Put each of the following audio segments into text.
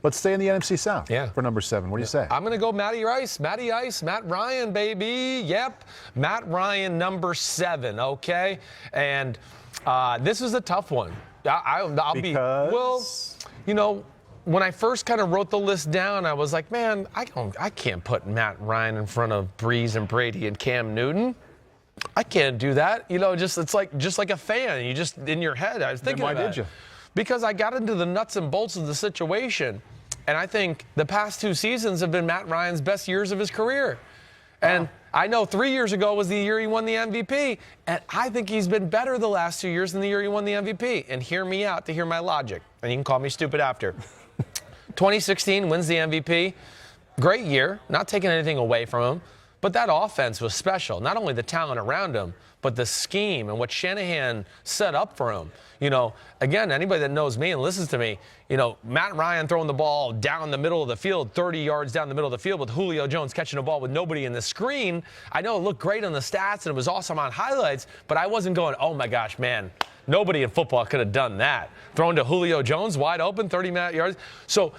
Let's stay in the NFC South for number 7. What do you say? I'm going to go Matty Ice, Matt Ryan, baby. Yep, Matt Ryan, number 7, okay? And this is a tough one. When I first kind of wrote the list down, I was like, man, I can't put Matt Ryan in front of Breeze and Brady and Cam Newton. I can't do that. It's like a fan. You just, in your head, I was thinking Then why did you? Because I got into the nuts and bolts of the situation, and I think the past 2 seasons have been Matt Ryan's best years of his career. And I know 3 years ago was the year he won the MVP, and I think he's been better the last 2 years than the year he won the MVP. And hear me out to hear my logic, and you can call me stupid after. 2016 wins the MVP. Great year, not taking anything away from him, but that offense was special. Not only the talent around him, but the scheme and what Shanahan set up for him. Again, anybody that knows me and listens to me, Matt Ryan throwing the ball down the middle of the field, 30 yards down the middle of the field with Julio Jones catching the ball with nobody in the screen. I know it looked great on the stats and it was awesome on highlights, but I wasn't going, oh my gosh, man, nobody in football could have done that. Throwing to Julio Jones wide open, 30 yards. So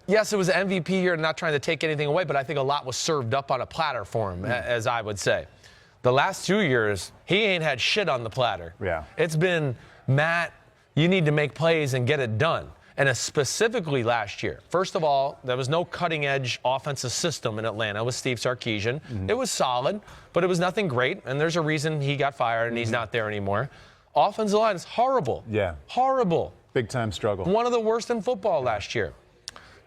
yes, it was an MVP year, not trying to take anything away, but I think a lot was served up on a platter for him, as I would say. The last 2 years, he ain't had shit on the platter. Yeah. It's been, Matt, you need to make plays and get it done. And specifically last year, first of all, there was no cutting-edge offensive system in Atlanta with Steve Sarkisian. It was solid, but it was nothing great, and there's a reason he got fired and he's not there anymore. Offensive line is horrible. Yeah. Horrible. Big-time struggle. One of the worst in football last year.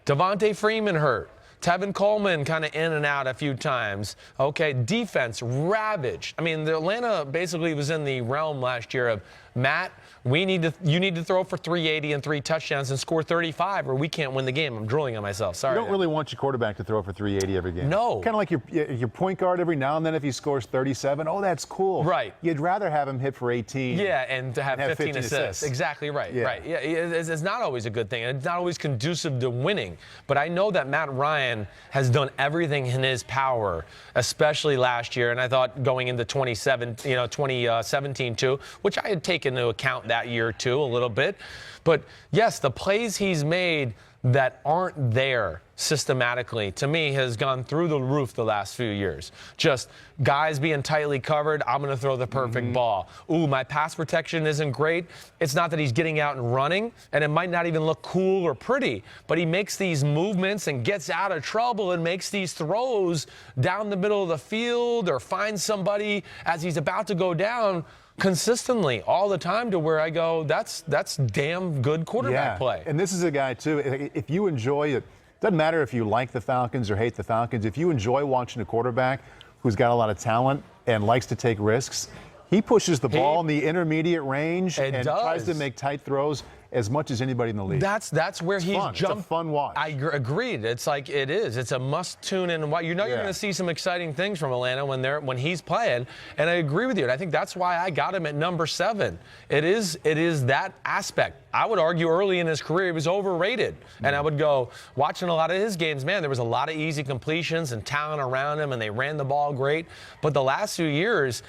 Devontae Freeman hurt. Tevin Coleman kind of in and out a few times. Okay, defense ravaged. I mean, the Atlanta basically was in the realm last year of, Matt, you need to throw for 380 and 3 touchdowns and score 35 or we can't win the game. I'm drooling on myself. Sorry. You don't really want your quarterback to throw for 380 every game. No. Kind of like your point guard every now and then if he scores 37. Oh, that's cool. Right. You'd rather have him hit for 18. Yeah, and to have 15 assists. Exactly right. Yeah. Right. Yeah, it's not always a good thing. It's not always conducive to winning. But I know that Matt Ryan has done everything in his power, especially last year. And I thought going into 2017 too, which I had taken into account that year too a little bit. But yes, the plays he's made that aren't there systematically, to me, has gone through the roof the last few years. Just guys being tightly covered, I'm going to throw the perfect ball. Ooh, my pass protection isn't great. It's not that he's getting out and running, and it might not even look cool or pretty, but he makes these movements and gets out of trouble and makes these throws down the middle of the field or finds somebody as he's about to go down consistently all the time to where I go, that's damn good quarterback play. And this is a guy, too, if you enjoy it, doesn't matter if you like the Falcons or hate the Falcons, if you enjoy watching a quarterback who's got a lot of talent and likes to take risks, he pushes the ball in the intermediate range and tries to make tight throws as much as anybody in the league. That's where he's jumped. It's a fun watch. I agreed. It's like it is. It's a must tune in and watch. You're going to see some exciting things from Atlanta when he's playing, and I agree with you. And I think that's why I got him at number 7. It is that aspect. I would argue early in his career he was overrated, and I would go watching a lot of his games. Man, there was a lot of easy completions and talent around him, and they ran the ball great. But the last few years,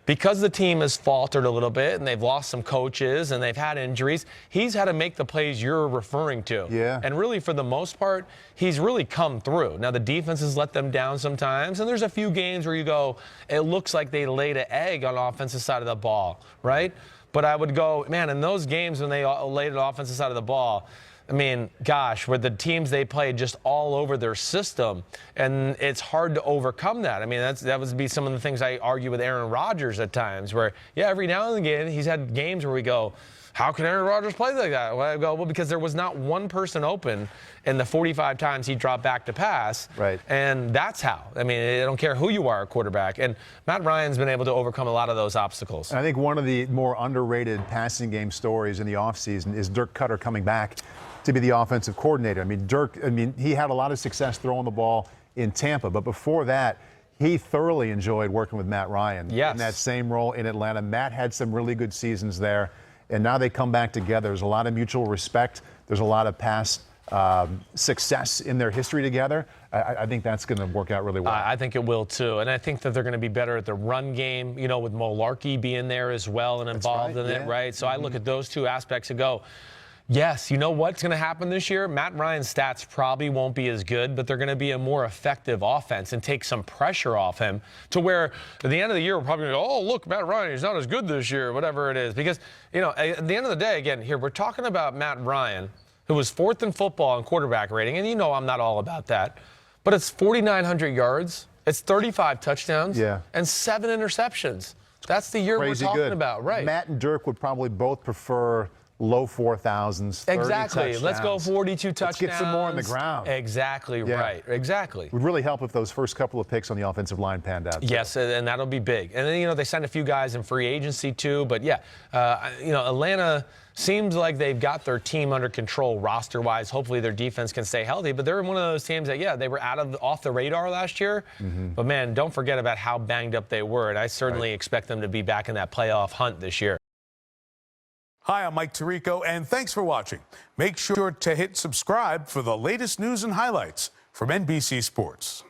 because the team has faltered a little bit and they've lost some coaches and they've had injuries, he's had to make the plays you're referring to. Yeah. And really, for the most part, he's really come through. Now, the defense has let them down sometimes, and there's a few games where you go, it looks like they laid an egg on the offensive side of the ball, right? But I would go, man, in those games when they laid an offensive side of the ball, I mean, gosh, where the teams they played just all over their system, and it's hard to overcome that. I mean, that would be some of the things I argue with Aaron Rodgers at times, where, every now and again he's had games where we go, how can Aaron Rodgers play like that? Well, I go, because there was not one person open in the 45 times he dropped back to pass. Right. And that's how. I mean, I don't care who you are, a quarterback. And Matt Ryan's been able to overcome a lot of those obstacles. I think one of the more underrated passing game stories in the offseason is Dirk Cutter coming back to be the offensive coordinator. I mean, he had a lot of success throwing the ball in Tampa, but before that, he thoroughly enjoyed working with Matt Ryan in that same role in Atlanta. Matt had some really good seasons there, and now they come back together. There's a lot of mutual respect. There's a lot of past success in their history together. I think that's going to work out really well. I think it will, too. And I think that they're going to be better at the run game, with Mularkey being there as well and involved in it, right? So I look at those two aspects and go, Yes, you know what's going to happen this year? Matt Ryan's stats probably won't be as good, but they're going to be a more effective offense and take some pressure off him to where at the end of the year, we're probably going to go, oh, look, Matt Ryan, he's not as good this year, whatever it is. Because, you know, at the end of the day, again, here, we're talking about Matt Ryan, who was 4th in football in quarterback rating, and you know I'm not all about that, but it's 4,900 yards, it's 35 touchdowns, and 7 interceptions. That's the year Crazy we're talking good. about, right? Matt and Dirk would probably both prefer low 4,000s. Exactly. Let's go 42 touchdowns. Let's get some more on the ground. Exactly right. Exactly. It would really help if those first couple of picks on the offensive line panned out. Yes, and that'll be big. And then, you know, they signed a few guys in free agency too. But yeah, you know, Atlanta seems like they've got their team under control roster-wise. Hopefully their defense can stay healthy. But they're one of those teams that, yeah, they were off the radar last year. But man, don't forget about how banged up they were. And I certainly expect them to be back in that playoff hunt this year. Hi, I'm Mike Tirico, and thanks for watching. Make sure to hit subscribe for the latest news and highlights from NBC Sports.